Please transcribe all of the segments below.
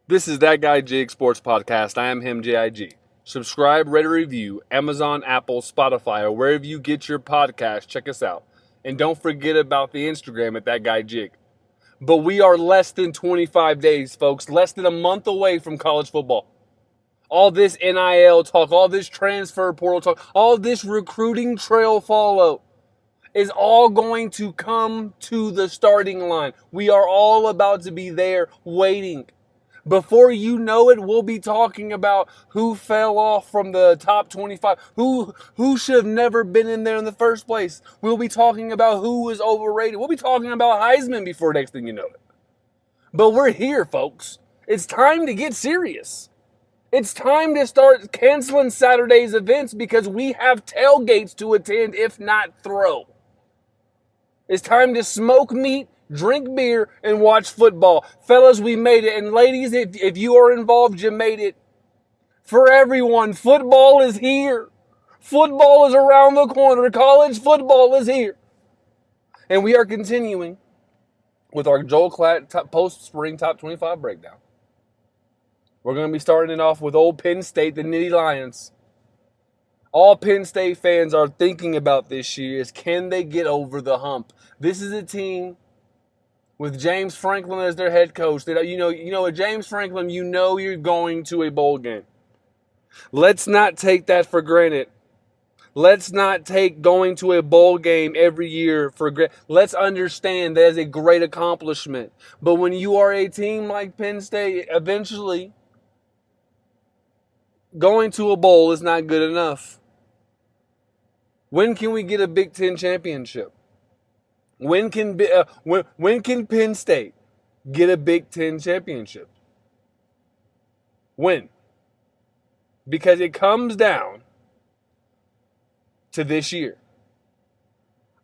This is That Guy Jig Sports Podcast. I am him, JIG. Subscribe, rate, or review, Amazon, Apple, Spotify, or wherever you get your podcast. Check us out. And don't forget about the Instagram at That Guy Jig. But we are less than 25 days, folks. Less than a month away from college football. All this NIL talk, all this transfer portal talk, all this recruiting trail follow is all going to come to the starting line. We are all about to be there waiting. Before you know it, we'll be talking about who fell off from the top 25, who should have never been in there in the first place. We'll be talking about who was overrated. We'll be talking about Heisman before next thing you know it. But we're here, folks. It's time to get serious. It's time to start canceling Saturday's events because we have tailgates to attend, if not throw. It's time to smoke meat, drink beer, and watch football. Fellas, we made it. And ladies, if you are involved, you made it. For everyone, football is here. Football is around the corner. College football is here. And we are continuing with our Joel Klatt post-spring top 25 breakdown. We're going to be starting it off with old Penn State, the Nittany Lions. All Penn State fans are thinking about this year is, can they get over the hump? This is a team with James Franklin as their head coach. With James Franklin, you know you're going to a bowl game. Let's not take that for granted. Let's not take going to a bowl game every year for granted. Let's understand that is a great accomplishment. But when you are a team like Penn State, eventually going to a bowl is not good enough. When can we get a Big Ten championship? When can Penn State get a Big Ten championship? When? Because it comes down to this year.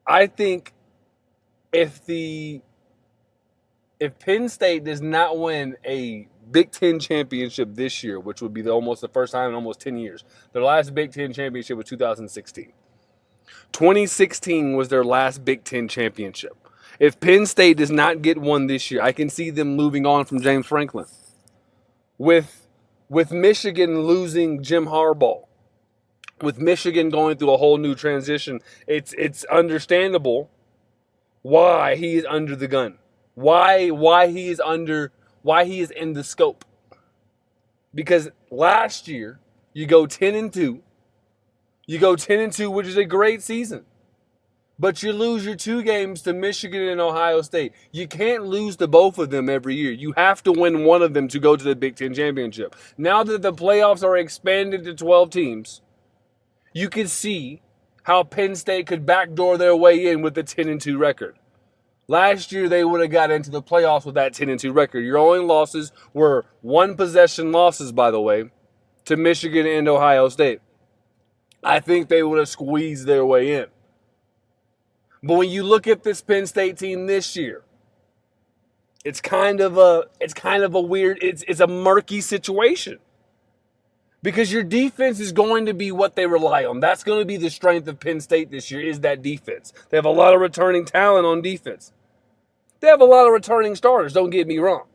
I think if Penn State does not win a Big Ten championship this year, which would be almost the first time in almost 10 years, their last Big Ten championship was 2016. 2016 was their last Big Ten championship. If Penn State does not get one this year, I can see them moving on from James Franklin. With Michigan losing Jim Harbaugh, with Michigan going through a whole new transition, it's understandable why he is under the gun. Why he is in the scope. Because last year, you go 10-2. You go 10-2, which is a great season. But you lose your two games to Michigan and Ohio State. You can't lose to both of them every year. You have to win one of them to go to the Big Ten championship. Now that the playoffs are expanded to 12 teams, you can see how Penn State could backdoor their way in with the 10-2 record. Last year, they would have got into the playoffs with that 10-2 record. Your only losses were one-possession losses, by the way, to Michigan and Ohio State. I think they would have squeezed their way in. But when you look at this Penn State team this year, it's kind of a weird, it's a murky situation. Because your defense is going to be what they rely on. That's going to be the strength of Penn State this year, is that defense. They have a lot of returning talent on defense. They have a lot of returning starters, don't get me wrong.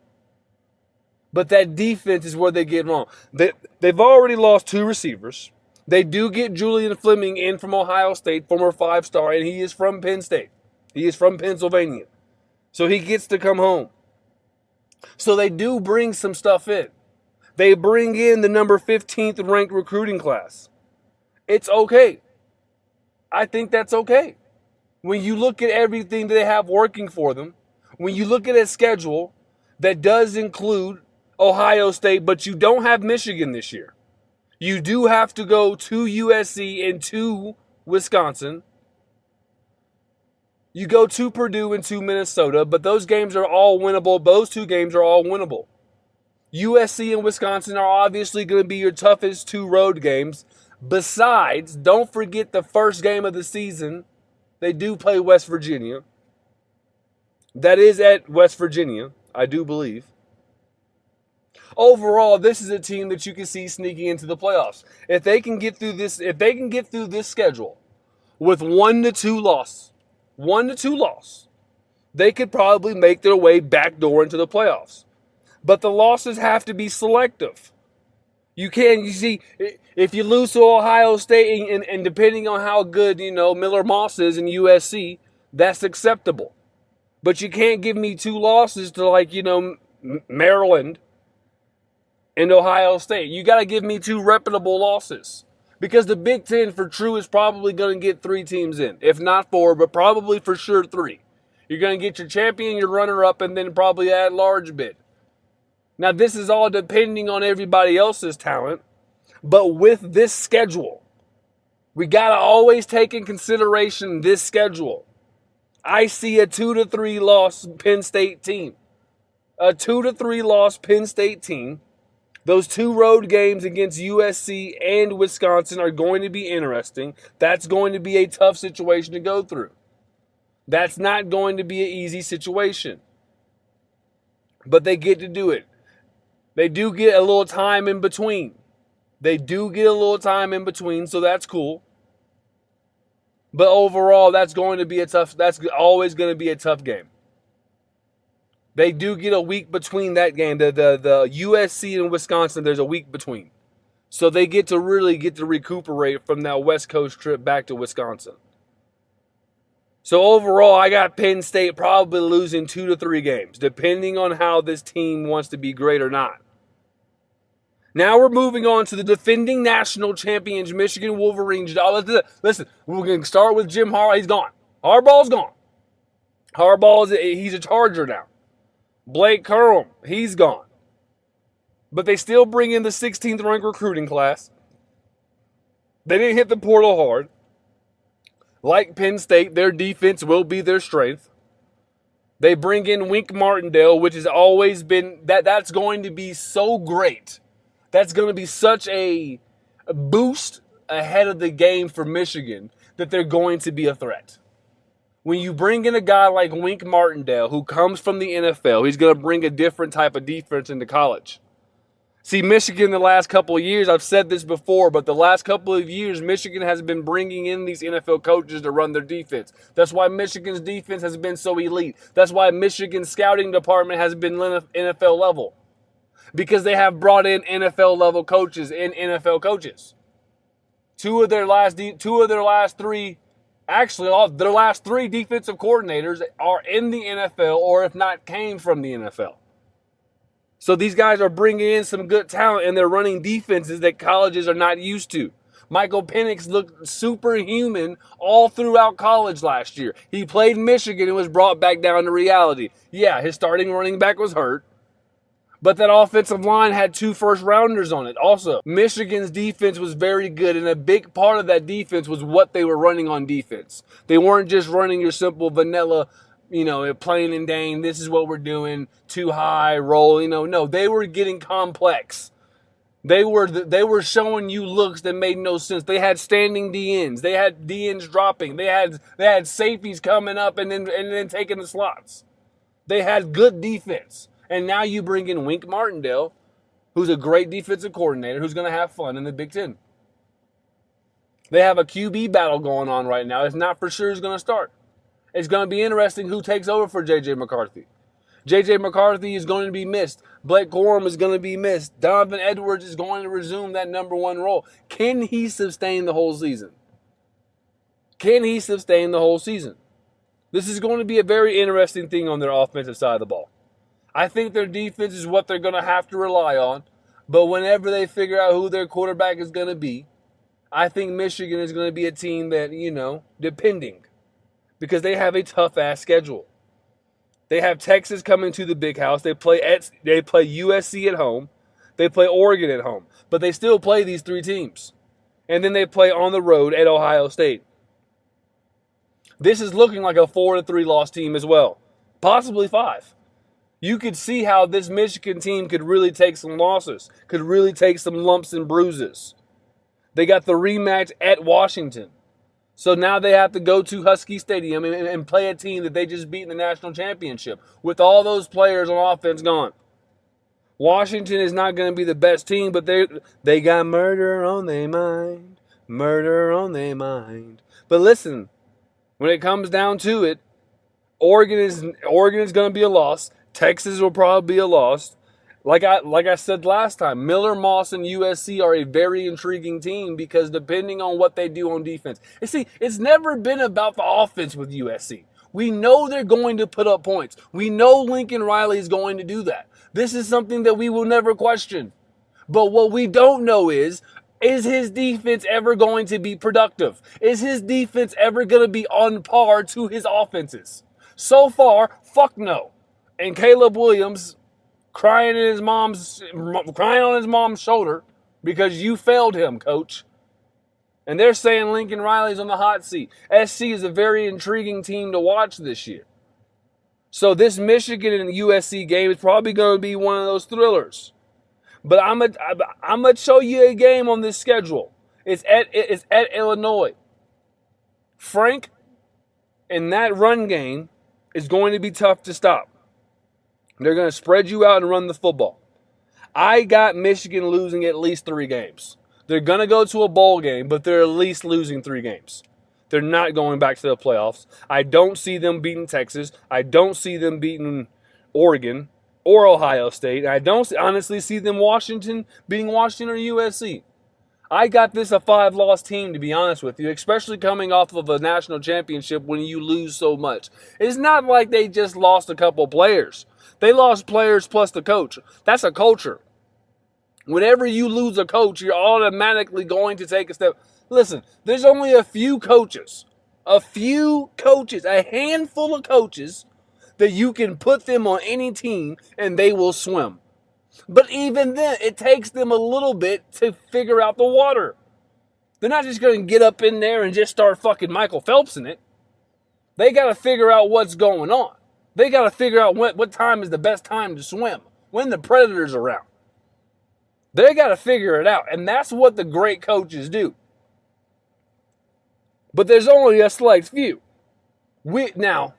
But that defense is where they get wrong. They've already lost two receivers. They do get Julian Fleming in from Ohio State, former 5-star, and he is from Penn State. He is from Pennsylvania. So he gets to come home. So they do bring some stuff in. They bring in the number 15th ranked recruiting class. It's okay. I think that's okay. When you look at everything that they have working for them, when you look at a schedule that does include Ohio State, but you don't have Michigan this year. You do have to go to USC and to Wisconsin. You go to Purdue and to Minnesota, but those games are all winnable. Those two games are all winnable. USC and Wisconsin are obviously going to be your toughest two road games. Besides, don't forget the first game of the season. They do play West Virginia. That is at West Virginia, I do believe. Overall, this is a team that you can see sneaking into the playoffs. If they can get through this schedule with 1-2 loss, they could probably make their way backdoor into the playoffs. But the losses have to be selective. You see, if you lose to Ohio State and depending on how good, Miller Moss is in USC, that's acceptable. But you can't give me 2 losses to Maryland and Ohio State. You got to give me 2 reputable losses. Because the Big Ten for true is probably going to get 3 teams in. If not 4, but probably for sure 3. You're going to get your champion, your runner-up, and then probably at large bid. Now, this is all depending on everybody else's talent. But with this schedule, we got to always take in consideration this schedule. I see a 2 to 3 loss Penn State team. A 2 to 3 loss Penn State team. Those 2 road games against USC and Wisconsin are going to be interesting. That's going to be a tough situation to go through. That's not going to be an easy situation. But they get to do it. They do get a little time in between. So that's cool. But overall, that's always going to be a tough game. They do get a week between that game. The USC and Wisconsin, there's a week between. So they get to recuperate from that West Coast trip back to Wisconsin. So overall, I got Penn State probably losing 2 to 3 games, depending on how this team wants to be great or not. Now we're moving on to the defending national champions, Michigan Wolverines. Listen, we're going to start with Jim Harbaugh. He's gone. Harbaugh's gone. He's a Charger now. Blake Corum, he's gone. But they still bring in the 16th ranked recruiting class. They didn't hit the portal hard. Like Penn State, their defense will be their strength. They bring in Wink Martindale, which has always been, that's going to be so great. That's going to be such a boost ahead of the game for Michigan that they're going to be a threat. When you bring in a guy like Wink Martindale, who comes from the NFL, he's going to bring a different type of defense into college. See, Michigan the last couple of years, I've said this before, but the last couple of years, Michigan has been bringing in these NFL coaches to run their defense. That's why Michigan's defense has been so elite. That's why Michigan's scouting department has been NFL level. Because they have brought in NFL level coaches and NFL coaches. Their last 3 defensive coordinators are in the NFL, or if not, came from the NFL. So these guys are bringing in some good talent, and they're running defenses that colleges are not used to. Michael Penix looked superhuman all throughout college last year. He played Michigan and was brought back down to reality. Yeah, his starting running back was hurt. But that offensive line had 2 first-rounders on it. Also, Michigan's defense was very good, and a big part of that defense was what they were running on defense. They weren't just running your simple vanilla, plain and Dane, this is what we're doing, too high, roll, No, they were getting complex. They were showing you looks that made no sense. They had standing DNs. They had DNs dropping. They had safeties coming up and then taking the slots. They had good defense. And now you bring in Wink Martindale, who's a great defensive coordinator, who's going to have fun in the Big Ten. They have a QB battle going on right now. It's not for sure who's going to start. It's going to be interesting who takes over for J.J. McCarthy. J.J. McCarthy is going to be missed. Blake Corum is going to be missed. Donovan Edwards is going to resume that number 1 role. Can he sustain the whole season? This is going to be a very interesting thing on their offensive side of the ball. I think their defense is what they're going to have to rely on. But whenever they figure out who their quarterback is going to be, I think Michigan is going to be a team that, depending. Because they have a tough-ass schedule. They have Texas coming to the big house. They play USC at home. They play Oregon at home. But they still play these 3 teams. And then they play on the road at Ohio State. This is looking like a 4 to 3 loss team as well. Possibly 5. You could see how this Michigan team could really take some losses, could really take some lumps and bruises. They got the rematch at Washington. So now they have to go to Husky Stadium and play a team that they just beat in the national championship with all those players on offense gone. Washington is not going to be the best team, but they got murder on their mind. But listen, when it comes down to it, Oregon is going to be a loss. Texas will probably be a loss. Like I said last time, Miller Moss and USC are a very intriguing team because depending on what they do on defense. You see, it's never been about the offense with USC. We know they're going to put up points. We know Lincoln Riley is going to do that. This is something that we will never question. But what we don't know is his defense ever going to be productive? Is his defense ever going to be on par to his offenses? So far, fuck no. And Caleb Williams crying on his mom's shoulder because you failed him, coach. And they're saying Lincoln Riley's on the hot seat. SC is a very intriguing team to watch this year. So this Michigan and USC game is probably going to be one of those thrillers. But I'm gonna show you a game on this schedule. It's at Illinois. Frank, in that run game, is going to be tough to stop. They're going to spread you out and run the football. I got Michigan losing at least 3 games. They're going to go to a bowl game, but they're at least losing 3 games. They're not going back to the playoffs. I don't see them beating Texas. I don't see them beating Oregon or Ohio State. I don't honestly see them beating Washington or USC. I got this a 5-loss team, to be honest with you, especially coming off of a national championship when you lose so much. It's not like they just lost a couple players. They lost players plus the coach. That's a culture. Whenever you lose a coach, you're automatically going to take a step. Listen, there's only a few coaches, a handful of coaches that you can put them on any team and they will swim. But even then, it takes them a little bit to figure out the water. They're not just going to get up in there and just start fucking Michael Phelps in it. They got to figure out what's going on. They got to figure out what time is the best time to swim, when the predator's around. They got to figure it out, and that's what the great coaches do. But there's only a select few. Now,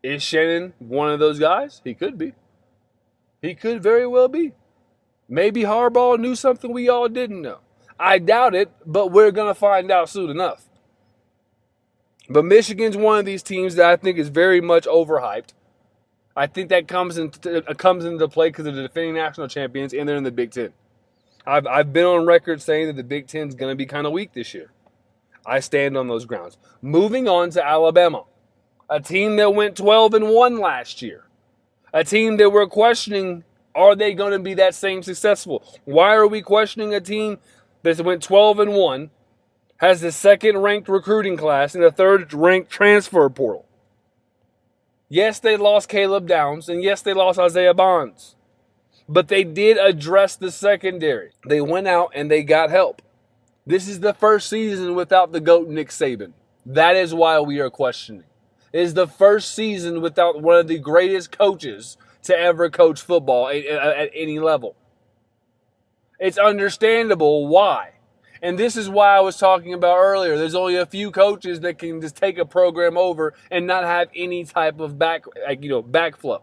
is Shannon one of those guys? He could be. He could very well be. Maybe Harbaugh knew something we all didn't know. I doubt it, but we're going to find out soon enough. But Michigan's one of these teams that I think is very much overhyped. I think that comes into play because they're the defending national champions and they're in the Big Ten. I've been on record saying that the Big Ten is going to be kind of weak this year. I stand on those grounds. Moving on to Alabama, a team that went 12-1 last year. A team that we're questioning, are they going to be that same successful? Why are we questioning a team that went 12-1, has the 2nd-ranked recruiting class and the 3rd-ranked transfer portal? Yes, they lost Caleb Downs, and yes, they lost Isaiah Bonds. But they did address the secondary. They went out and they got help. This is the first season without the GOAT Nick Saban. That is why we are questioning. It is the first season without one of the greatest coaches to ever coach football at any level. It's understandable why. And this is why I was talking about earlier. There's only a few coaches that can just take a program over and not have any type of backflow,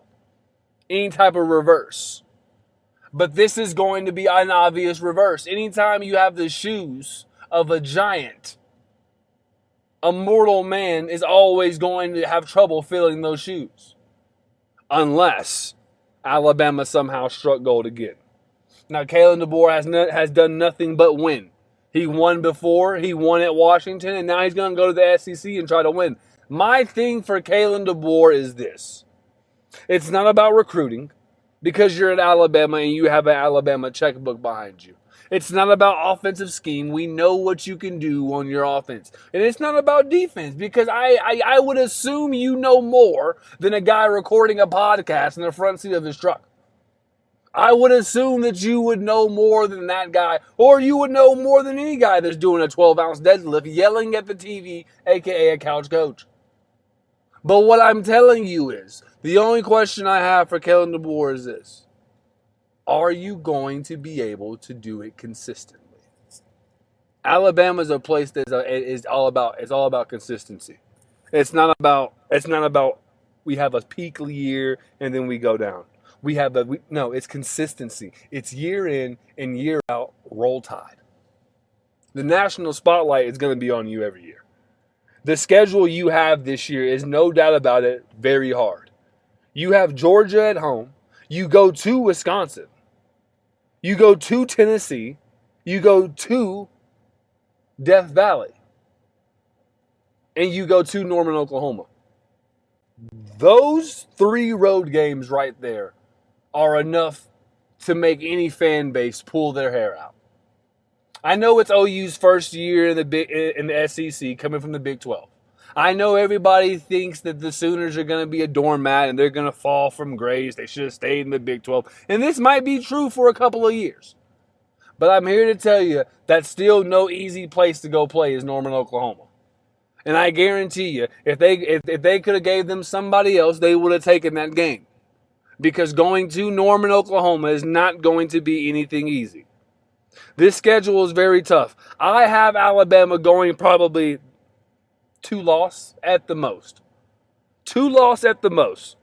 any type of reverse. But this is going to be an obvious reverse. Anytime you have the shoes of a giant, a mortal man is always going to have trouble filling those shoes. Unless Alabama somehow struck gold again. Now, Kalen DeBoer has done nothing but win. He won before, he won at Washington, and now he's going to go to the SEC and try to win. My thing for Kalen DeBoer is this. It's not about recruiting, because you're at Alabama and you have an Alabama checkbook behind you. It's not about offensive scheme. We know what you can do on your offense. And it's not about defense, because I would assume you know more than a guy recording a podcast in the front seat of his truck. I would assume that you would know more than that guy, or you would know more than any guy that's doing a 12-ounce deadlift yelling at the TV, a.k.a. a couch coach. But what I'm telling you is, the only question I have for Kellen DeBoer is this. Are you going to be able to do it consistently? Alabama's a place that is all about consistency. It's not about we have a peak year and then we go down. It's consistency. It's year in and year out, roll tide. The national spotlight is going to be on you every year. The schedule you have this year is, no doubt about it, very hard. You have Georgia at home. You go to Wisconsin. You go to Tennessee. You go to Death Valley. And you go to Norman, Oklahoma. Those 3 road games right there are enough to make any fan base pull their hair out. I know it's OU's first year in the SEC coming from the Big 12. I know everybody thinks that the Sooners are going to be a doormat and they're going to fall from grace. They should have stayed in the Big 12. And this might be true for a couple of years. But I'm here to tell you that's still no easy place to go play is Norman, Oklahoma. And I guarantee you, if they could have gave them somebody else, they would have taken that game. Because going to Norman, Oklahoma is not going to be anything easy. This schedule is very tough. I have Alabama going probably 2 loss at the most. 2 loss at the most.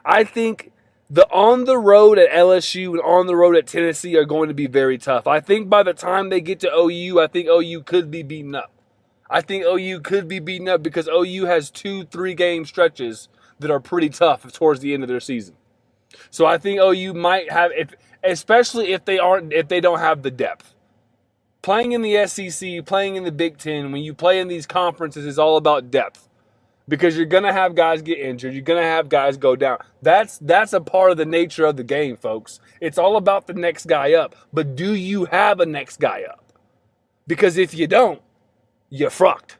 I think the on the road at LSU and on the road at Tennessee are going to be very tough. I think by the time they get to OU, I think OU could be beaten up. I think OU could be beaten up because OU has 2-3 game stretches that are pretty tough towards the end of their season. So I think OU might have, especially if they don't have the depth. Playing in the SEC, playing in the Big Ten, when you play in these conferences, is all about depth. Because you're going to have guys get injured. You're going to have guys go down. That's a part of the nature of the game, folks. It's all about the next guy up. But do you have a next guy up? Because if you don't, you're fucked.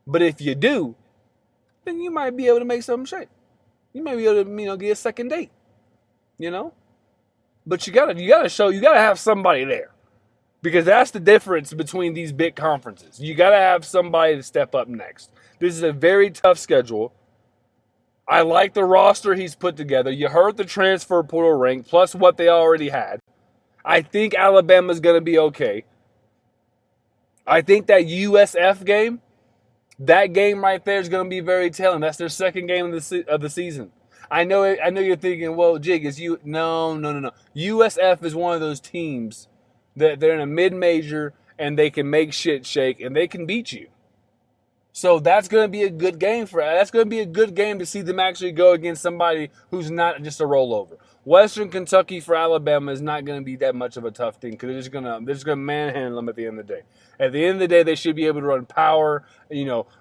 But if you do, then you might be able to make something shake. You might be able to, get a second date. But you gotta have somebody there. Because that's the difference between these big conferences. You got to have somebody to step up next. This is a very tough schedule. I like the roster he's put together. You heard the transfer portal rank, plus what they already had. I think Alabama's going to be okay. I think that USF game, that game right there is going to be very telling. That's their second game of the season. I know you're thinking, well, Jig, No. USF is one of those teams that they're in a mid-major and they can make shit shake and they can beat you. So that's going to be a good game that's going to be a good game to see them actually go against somebody who's not just a rollover. Western Kentucky for Alabama is not going to be that much of a tough thing because they're just going to manhandle them at the end of the day. At the end of the day, they should be able to run power,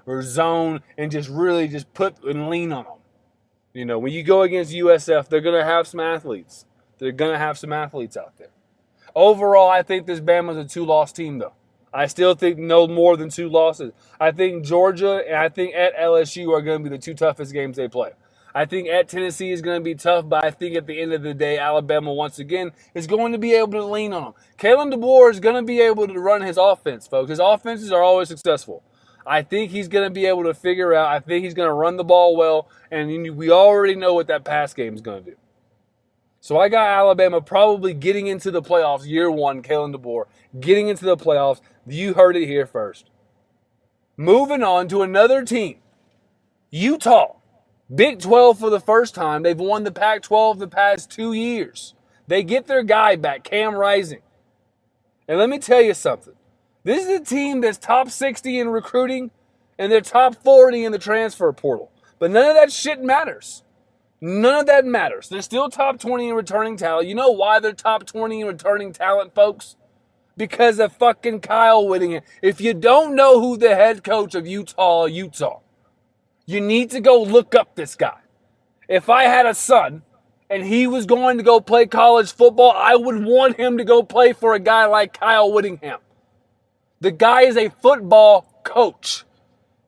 or zone and just really just put and lean on them. When you go against USF, they're going to have some athletes. They're going to have some athletes out there. Overall, I think this Bama's a 2-loss team, though. I still think no more than 2 losses. I think Georgia and I think at LSU are going to be the 2 toughest games they play. I think at Tennessee is going to be tough, but I think at the end of the day, Alabama, once again, is going to be able to lean on them. Kalen DeBoer is going to be able to run his offense, folks. His offenses are always successful. I think he's going to be able to figure out. I think he's going to run the ball well, and we already know what that pass game is going to do. So I got Alabama probably getting into the playoffs year 1, Kalen DeBoer, getting into the playoffs. You heard it here first. Moving on to another team, Utah. Big 12 for the first time. They've won the Pac-12 the past 2 years. They get their guy back, Cam Rising. And let me tell you something. This is a team that's top 60 in recruiting and they're top 40 in the transfer portal. But none of that shit matters. None of that matters. They're still top 20 in returning talent. You know why they're top 20 in returning talent, folks? Because of fucking Kyle Whittingham. If you don't know who the head coach of Utah, you need to go look up this guy. If I had a son and he was going to go play college football, I would want him to go play for a guy like Kyle Whittingham. The guy is a football coach.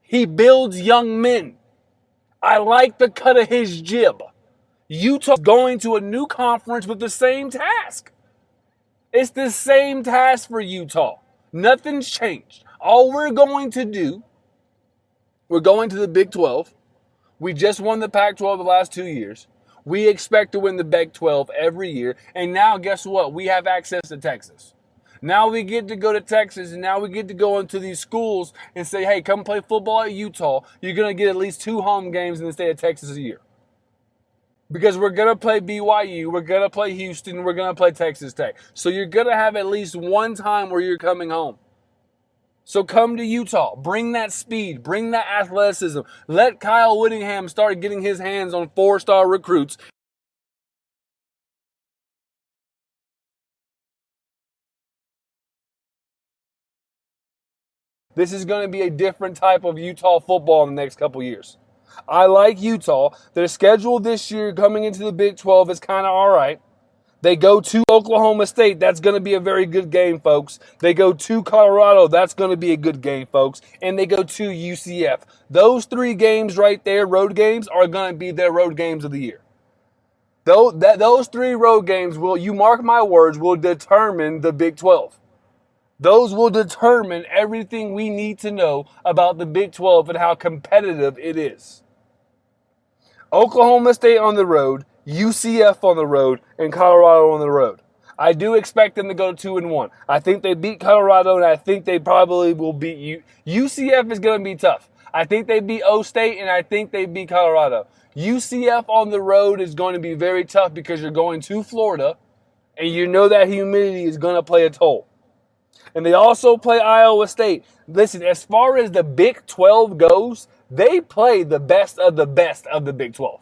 He builds young men. I like the cut of his jib. Utah's going to a new conference with the same task. It's the same task for Utah. Nothing's changed. All we're going to do, we're going to the Big 12. We just won the Pac-12 the last 2 years. We expect to win the Big 12 every year. And now guess what? We have access to Texas. Now we get to go to Texas, and now we get to go into these schools and say, hey, come play football at Utah. You're going to get at least 2 home games in the state of Texas a year. Because we're going to play BYU, we're going to play Houston, we're going to play Texas Tech. So you're going to have at least one time where you're coming home. So come to Utah. Bring that speed. Bring that athleticism. Let Kyle Whittingham start getting his hands on 4-star recruits. This is going to be a different type of Utah football in the next couple years. I like Utah. Their schedule this year coming into the Big 12 is kind of all right. They go to Oklahoma State. That's going to be a very good game, folks. They go to Colorado. That's going to be a good game, folks. And they go to UCF. Those 3 games right there, road games, are going to be their road games of the year. Those 3 road games will, you mark my words, will determine the Big 12. Those will determine everything we need to know about the Big 12 and how competitive it is. Oklahoma State on the road, UCF on the road, and Colorado on the road. I do expect them to go 2-1. I think they beat Colorado, and I think they probably will beat UCF is going to be tough. I think they beat O State, and I think they beat Colorado. UCF on the road is going to be very tough because you're going to Florida, and you know that humidity is going to play a toll. And they also play Iowa State. Listen, as far as the Big 12 goes, they play the best of the Big 12.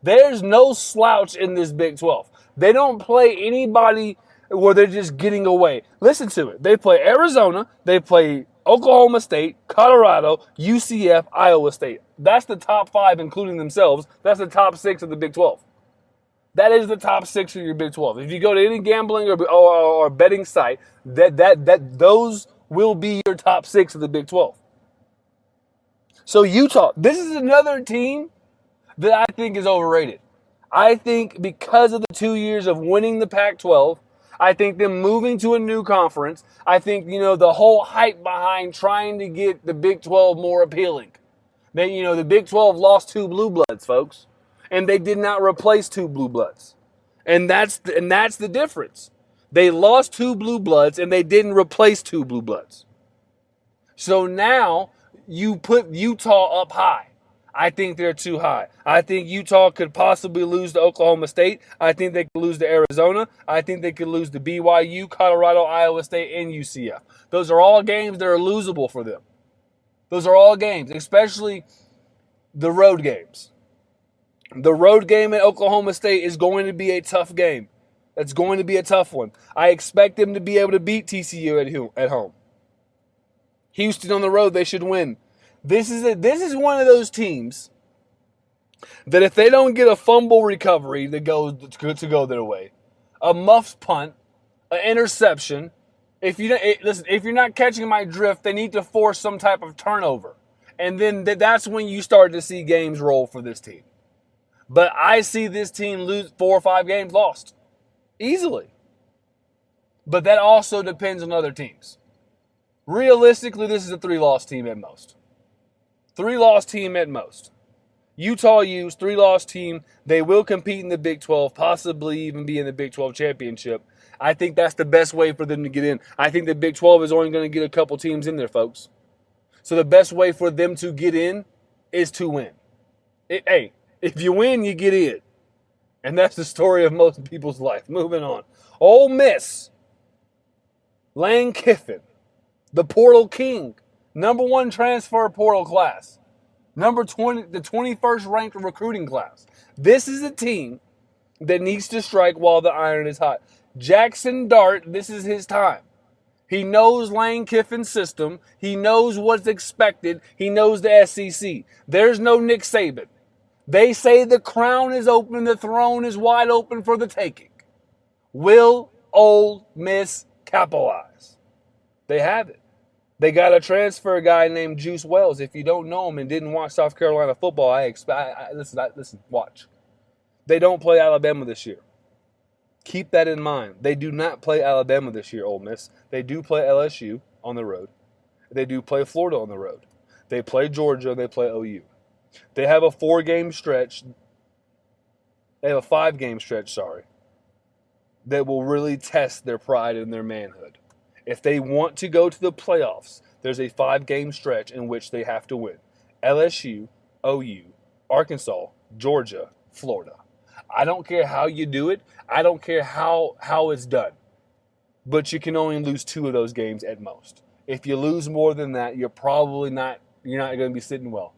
There's no slouch in this Big 12. They don't play anybody where they're just getting away. Listen to it. They play Arizona. They play Oklahoma State, Colorado, UCF, Iowa State. That's the top 5, including themselves. That's the top 6 of the Big 12. That is the top 6 of your Big 12. If you go to any gambling or betting site, those will be your top 6 of the Big 12. So Utah, this is another team that I think is overrated. I think because of the 2 years of winning the Pac-12, I think them moving to a new conference, I think, the whole hype behind trying to get the Big 12 more appealing. The Big 12 lost 2 blue bloods, folks, and they did not replace 2 blue bloods. And that's the difference. They lost 2 blue bloods and they didn't replace 2 blue bloods. So now you put Utah up high. I think they're too high. I think Utah could possibly lose to Oklahoma State. I think they could lose to Arizona. I think they could lose to BYU, Colorado, Iowa State, and UCF. Those are all games that are losable for them. Those are all games, especially the road games. The road game at Oklahoma State is going to be a tough game. It's going to be a tough one. I expect them to be able to beat TCU at home. Houston on the road, they should win. This is one of those teams that if they don't get a fumble recovery that goes to go their way, a muffed punt, an interception, if you're not catching my drift, they need to force some type of turnover. And then that's when you start to see games roll for this team. But I see this team lose 4 or 5 games lost. Easily. But that also depends on other teams. Realistically, this is a 3-loss team at most. 3-loss team at most. Utah Utes, 3-loss team. They will compete in the Big 12, possibly even be in the Big 12 championship. I think that's the best way for them to get in. I think the Big 12 is only going to get a couple teams in there, folks. So the best way for them to get in is to win. If you win, you get in. And that's the story of most people's life. Moving on. Ole Miss. Lane Kiffin. The portal king. Number 1 transfer portal class. Number 20, the 21st ranked recruiting class. This is a team that needs to strike while the iron is hot. Jackson Dart, this is his time. He knows Lane Kiffin's system. He knows what's expected. He knows the SEC. There's no Nick Saban. They say the crown is open, the throne is wide open for the taking. Will Ole Miss capitalize? They have it. They got a transfer guy named Juice Wells. If you don't know him and didn't watch South Carolina football, listen, watch. They don't play Alabama this year. Keep that in mind. They do not play Alabama this year, Ole Miss. They do play LSU on the road. They do play Florida on the road. They play Georgia and they play OU. They have a 4-game stretch. They have a 5-game stretch, that will really test their pride and their manhood. If they want to go to the playoffs, there's a 5-game stretch in which they have to win. LSU, OU, Arkansas, Georgia, Florida. I don't care how you do it. I don't care how it's done. But you can only lose 2 of those games at most. If you lose more than that, you're not going to be sitting well.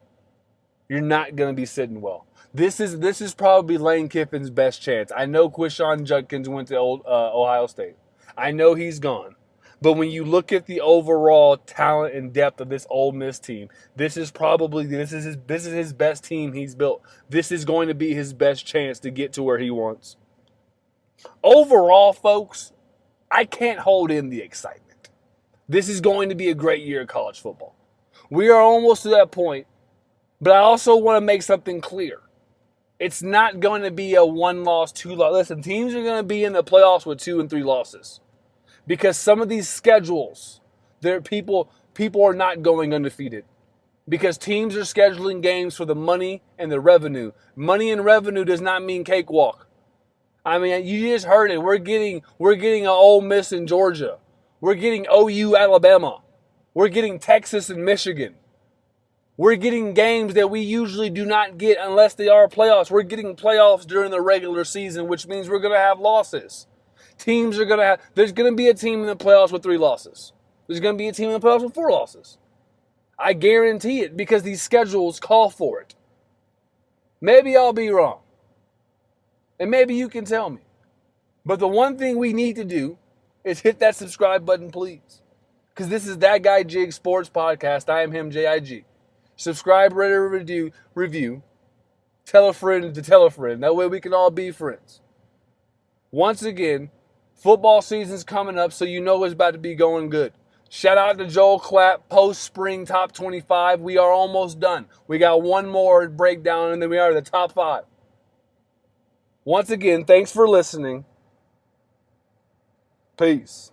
You're not going to be sitting well. This is probably Lane Kiffin's best chance. I know Quishon Judkins went to Ohio State. I know he's gone. But when you look at the overall talent and depth of this Ole Miss team, this is his best team he's built. This is going to be his best chance to get to where he wants. Overall, folks, I can't hold in the excitement. This is going to be a great year of college football. We are almost to that point, but I also want to make something clear. It's not going to be a 1-loss, 2-loss. Listen, teams are going to be in the playoffs with 2 and 3 losses. Because some of these schedules, people are not going undefeated. Because teams are scheduling games for the money and the revenue. Money and revenue does not mean cakewalk. I mean, you just heard it. We're getting an Ole Miss in Georgia. We're getting OU Alabama. We're getting Texas and Michigan. We're getting games that we usually do not get unless they are playoffs. We're getting playoffs during the regular season, which means we're going to have losses. There's going to be a team in the playoffs with 3 losses. There's going to be a team in the playoffs with 4 losses. I guarantee it because these schedules call for it. Maybe I'll be wrong. And maybe you can tell me. But the one thing we need to do is hit that subscribe button, please. Because this is That Guy Jig Sports Podcast. I am him, J-I-G. Subscribe, rate, review. Tell a friend to tell a friend. That way we can all be friends. Once again, football season's coming up, so you know it's about to be going good. Shout out to Joel Klatt, post-spring top 25. We are almost done. We got one more breakdown, and then we are the top 5. Once again, thanks for listening. Peace.